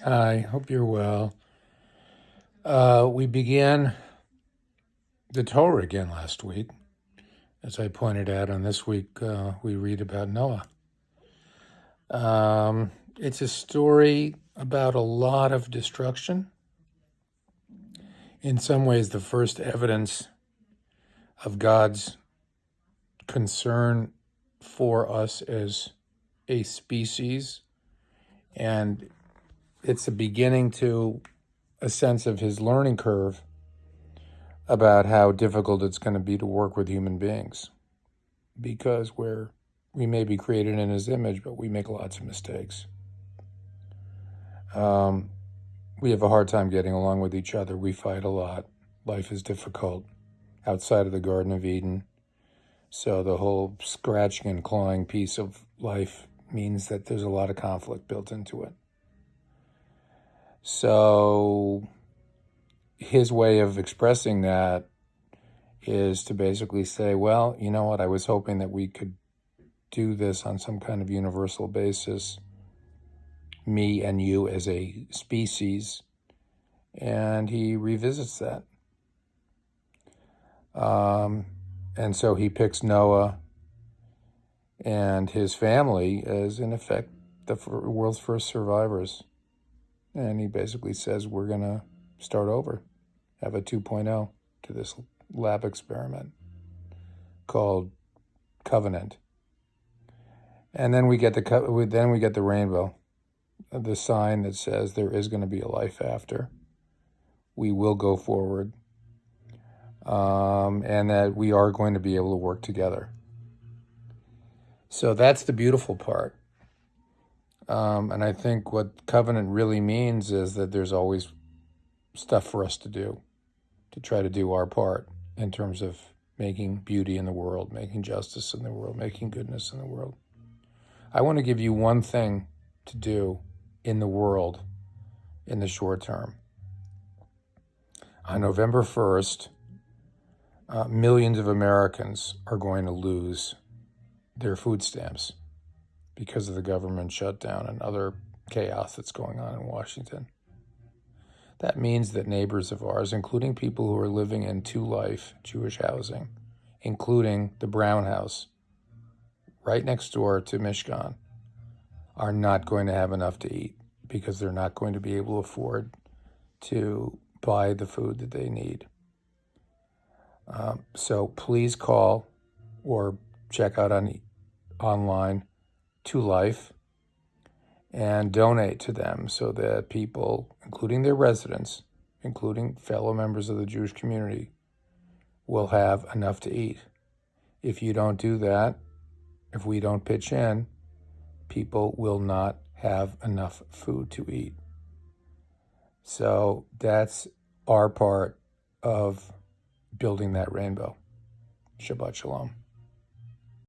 Hi, hope you're well. We began the Torah again last week. As I pointed out, and this week we read about Noah. It's a story about a lot of destruction. In some ways, the first evidence of God's concern for us as a species, and it's a beginning to a sense of his learning curve about how difficult it's going to be to work with human beings, because we may be created in his image, but we make lots of mistakes. We have a hard time getting along with each other. We fight a lot. Life is difficult outside of the Garden of Eden. So the whole scratching and clawing piece of life means that there's a lot of conflict built into it. So his way of expressing that is to basically say, well, you know what, I was hoping that we could do this on some kind of universal basis, me and you as a species, and he revisits that. And so he picks Noah and his family as, in effect, the world's first survivors. And he basically says, we're going to start over, have a 2.0 to this lab experiment called Covenant. And then we get the rainbow, the sign that says there is going to be a life after. We will go forward, and that we are going to be able to work together. So that's the beautiful part. And I think what covenant really means is that there's always stuff for us to do, to try to do our part in terms of making beauty in the world, making justice in the world, making goodness in the world. I want to give you one thing to do in the world in the short term. On November 1st, millions of Americans are going to lose their food stamps because of the government shutdown and other chaos that's going on in Washington. That means that neighbors of ours, including people who are living in two-life Jewish housing, including the Brown House right next door to Mishkan, are not going to have enough to eat because they're not going to be able to afford to buy the food that they need. So please call or check out online to Life and donate to them so that people, including their residents, including fellow members of the Jewish community, will have enough to eat. If you don't do that, if we don't pitch in, people will not have enough food to eat. So that's our part of building that rainbow. Shabbat Shalom.